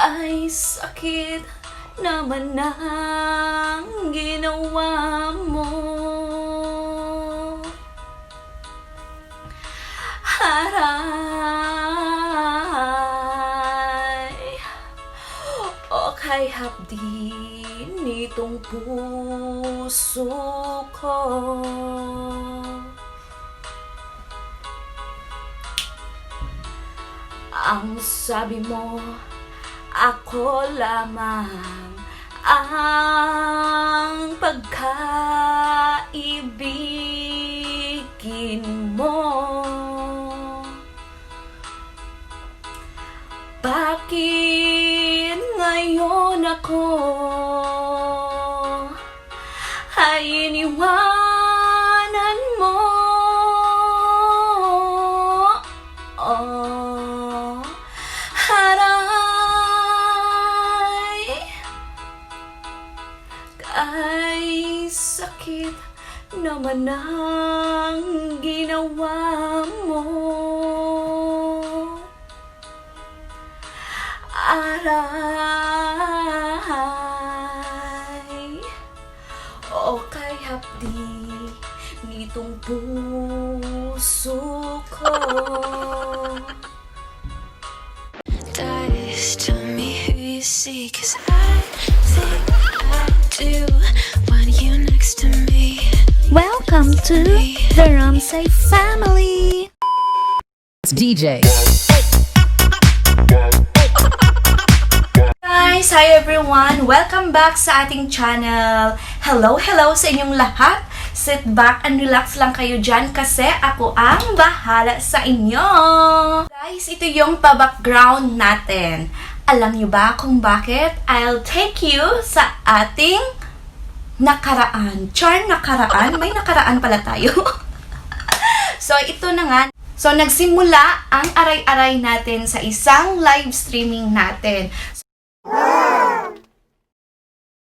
Ay, sakit naman ang ginawa mo. Aray, o kay hapdi nitong puso ko. Ang sabi mo, ako lamang ang pagkaibigin mo. Bakit ngayon ako ay iniwanan mo? Oh, haray, ay sakit naman ang ginawa mo. Aray, o kay hapdi nitong puso ko. Guys, tell me who you see, 'cause I think I do want you next to me. Welcome to the Ramsey family. It's DJ. Guys, hi everyone! Welcome back sa ating channel. Hello sa inyong lahat. Sit back and relax lang kayo dyan kasi ako ang bahala sa inyo. Guys, ito yung pa-background natin. Alam niyo ba kung bakit? I'll take you sa ating nakaraan. Nakaraan? May nakaraan pala tayo. So, ito na nga. So, nagsimula ang aray-aray natin sa isang live streaming natin.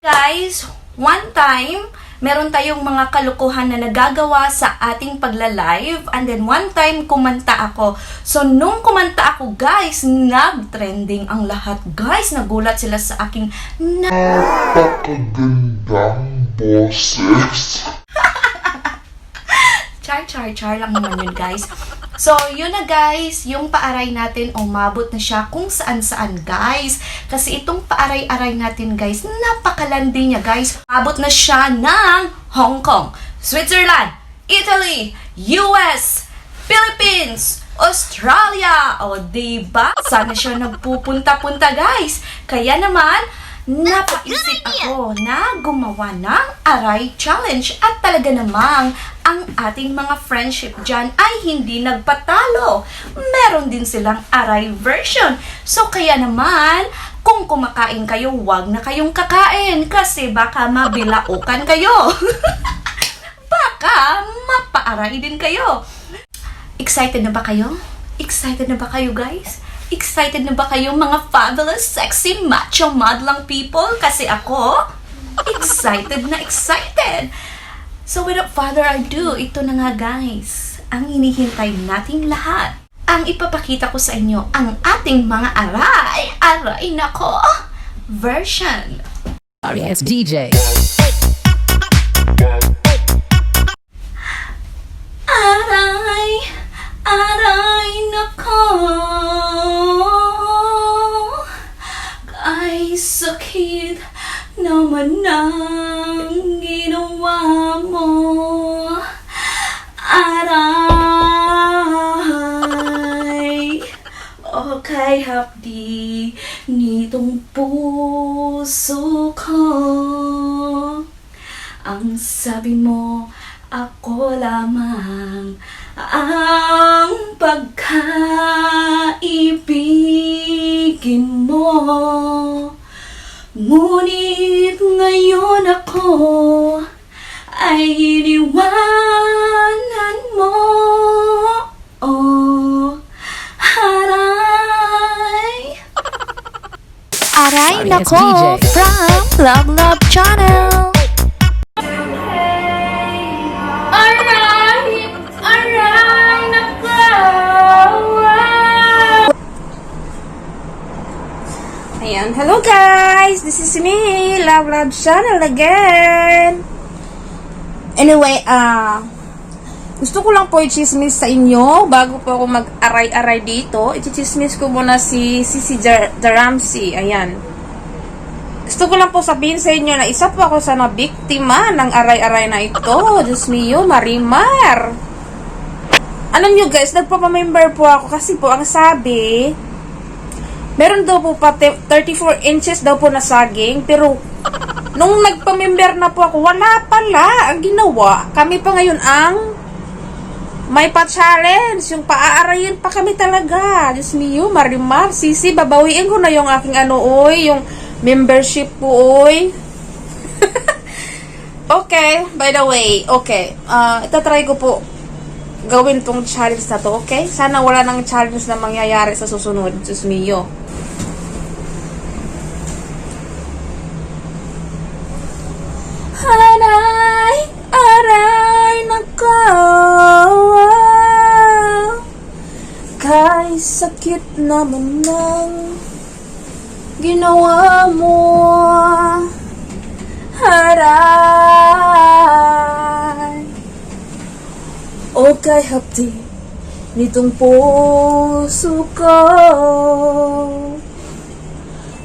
Guys, one time, meron tayong mga kalukuhan na nagagawa sa ating pagla-live, and then one time kumanta ako. So nung kumanta ako, guys, nag-trending ang lahat. Guys, nagulat sila sa aking napakagandang boses. Char lang naman yun, guys. So, yun na guys, yung paaray natin, umabot na siya kung saan-saan, guys. Kasi itong paaray-aray natin, guys, napakalandi niya, guys. Umabot na siya ng Hong Kong, Switzerland, Italy, US, Philippines, Australia. O, diba? Sana siya nagpupunta-punta, guys. Kaya naman, napaisip ako na gumawa ng Aray Challenge at talaga namang ang ating mga friendship dyan ay hindi nagpatalo. Meron din silang Aray version. So kaya naman, kung kumakain kayo, wag na kayong kakain kasi baka mabilaukan kayo. Baka mapaaray din kayo. Excited na ba kayo? Excited na ba kayo, guys? Excited na ba kayo mga fabulous, sexy, macho, madlang people? Kasi ako, excited na excited! So without further ado, ito na nga guys, ang hinihintay nating lahat. Ang ipapakita ko sa inyo, ang ating mga aray nako version. Sorry, it's DJ. Aray nako, ay sakit naman ang ginawa mo. Aray, o kay hapdi nitong puso ko. Ang sabi mo, ako lamang ang pagkaibigin mo. Ngunit ngayon ako ay iniwanan mo. Oh, haray. Aray Sorry, it's Nako DJ. from Love Channel. Aray nako. Ayan. Hello guys! This is me, Love Channel again. Anyway, gusto ko lang po i-chismis sa inyo bago po ako mag-aray-aray dito. I-chismis ko muna si Ramsey. Ayan. Gusto ko lang po sabihin sa inyo na isa po ako sa nabiktima ng aray-aray na ito. Diyos mio, Marimar. Alam nyo guys, nagpapamember po ako kasi po ang sabi, meron daw po pa 34 inches daw po na saging, pero nung nagpamember na po ako, wala pala. Ang ginawa, kami pa ngayon ang may pa-challenge. Yung paaarayin pa kami talaga. Diyos mio, Marimar, Sisi, babawiin ko na yung aking yung membership po, Okay, by the way, okay. Itatry ko po gawin tong challenge na to, okay? Sana wala nang challenge na mangyayari sa susunod. Diyos mio. Aray nako, kay sakit naman ng ginawa mo. Aray, o kay hapdi nitong puso ko.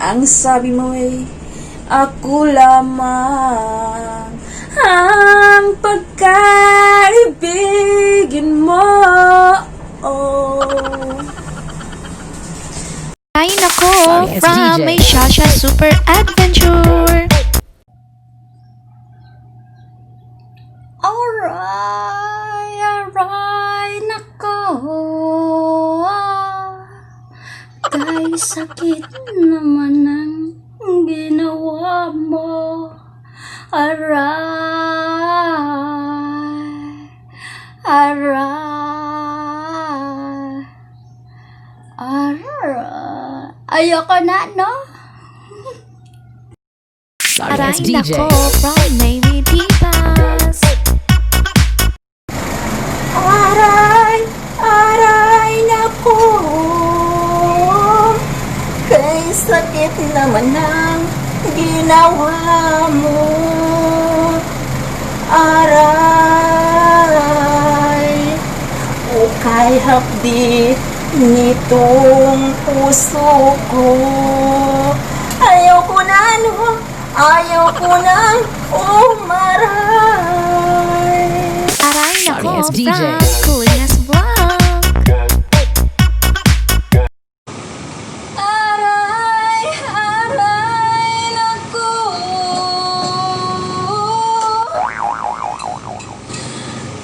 Ang sabi mo ay ako lamang ang pagkaibigin mo. Aray nako Sorry, from DJ. may Shasha Super Adventure. Aray nako, kay sakit naman ng ginawa mo. Aray, ayoko na, no? Sorry, Aray it's DJ. nako from Navy Divas. Aray nako, kay sakit naman ng ginawa mo. Aray, o kay hapdi nitong puso ko. Ayoko na, no? Ayoko na umaray. Aray Sorry, nako it's DJ. from Kulinas Vlog. Aray nako,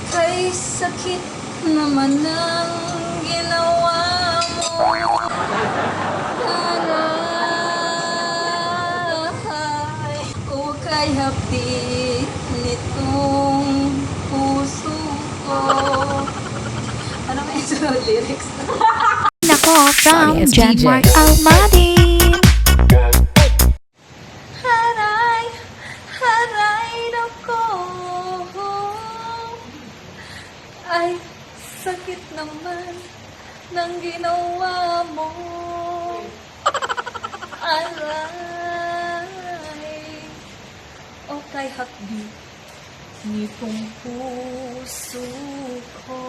kay sakit naman ng ginawa mo. Aray, o kay hapdi nitong puso ko. Ano kaya sa lyrics? Nako from Sorry, it's John DJ. Mark Almaty. Aray nako, ay sakit naman ng ginawa mo. Aray, o kay hapdi nitong puso ko.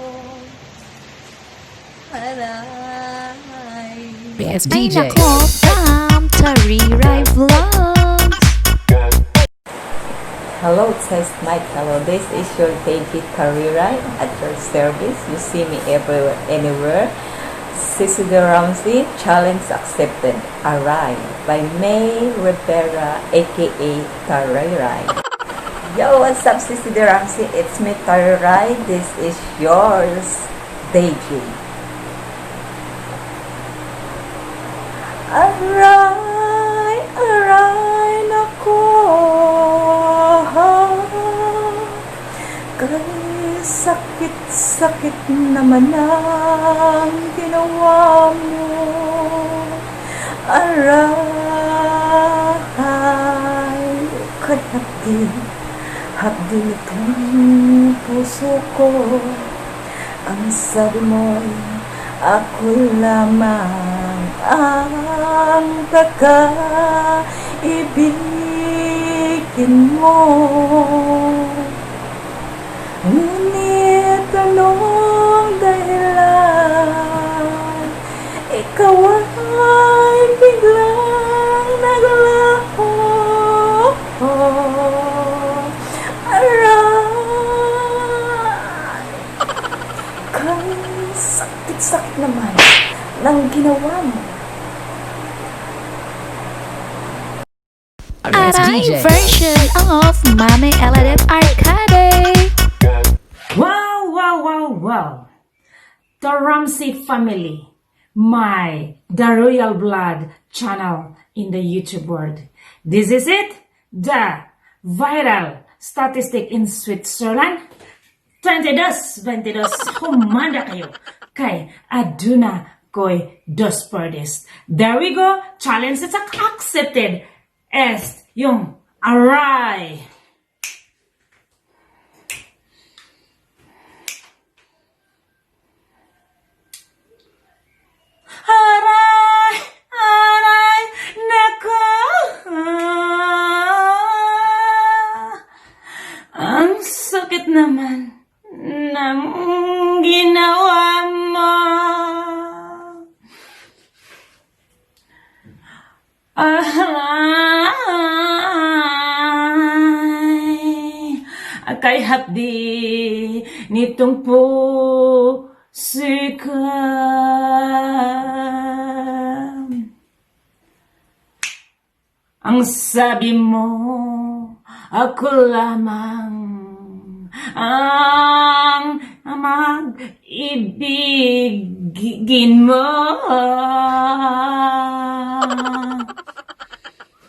Aray, It's Ay DJ. nako from Tariray Vlogs. Hello, it says Mike. Hello, this is your baby Karira at your service. You see me everywhere, anywhere. Sissy the Ramsey, challenge accepted. Aray by May Rivera, aka Tariray. Yo, what's up, Sissy the Ramsey? It's me, Tariray. This is yours, Daisy. Aray nako, kay sakit naman ang ginawa mo. Aray, kay hapdi nitong puso ko. Ang sabi mo'y ako lamang ang ang kakaibigin mo. Ngunit anong dahilan ikaw ay biglang naglaho? Aray, kay sakit-sakit naman ng ginawa mo. Aray version of Mami Eladet Arcade. Wow, wow, wow, wow. The Ramsey family, the Royal Blood channel in the YouTube world. This is it, the viral statistic in Switzerland. 22, humanda kayo kay aduna ko'y dos perdis. There we go, challenge is accepted as yung aray. Aray, aray, naku. Ang sakit naman ng ginawa mo. Aray, kay hapdi nitong pusika. Ang sabi mo, ako lamang ang mag-ibigin mo.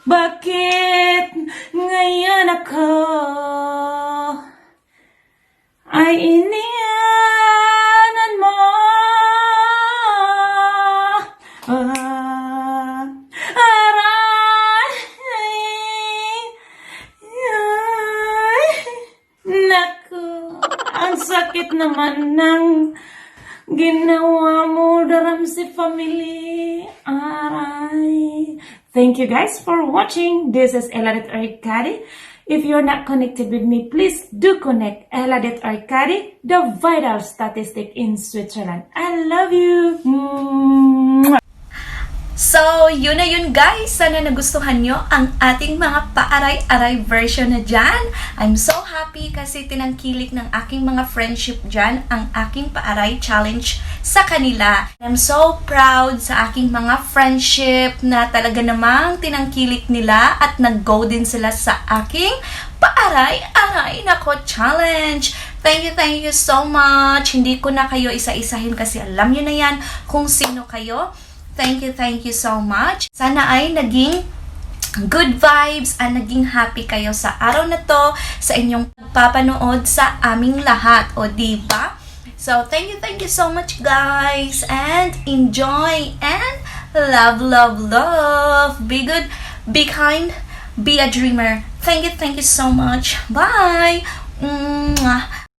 Bakit ngayon ako ay iniyanan mo? Aray, naku, ang sakit naman ng ginawa mo, the Ramsey family. Aray. Thank you guys for watching. This is Eladet Arcade. If you're not connected with me, please do connect. Eladet Arcade, the viral statistic in Switzerland. I love you. Mwah. So, yun na yun guys. Sana nagustuhan nyo ang ating mga paaray-aray version na dyan. I'm so happy kasi tinangkilik ng aking mga friendship dyan ang aking paaray challenge sa kanila. I'm so proud sa aking mga friendship na talaga namang tinangkilik nila at nag-go din sila sa aking paaray-aray nako challenge. Thank you so much. Hindi ko na kayo isa-isahin kasi alam nyo na yan kung sino kayo. Thank you so much. Sana ay naging good vibes at naging happy kayo sa araw na to sa inyong pagpapanood sa aming lahat. O diba? So, thank you so much guys and enjoy and love. Be good, be kind, be a dreamer. Thank you so much. Bye! Mwah.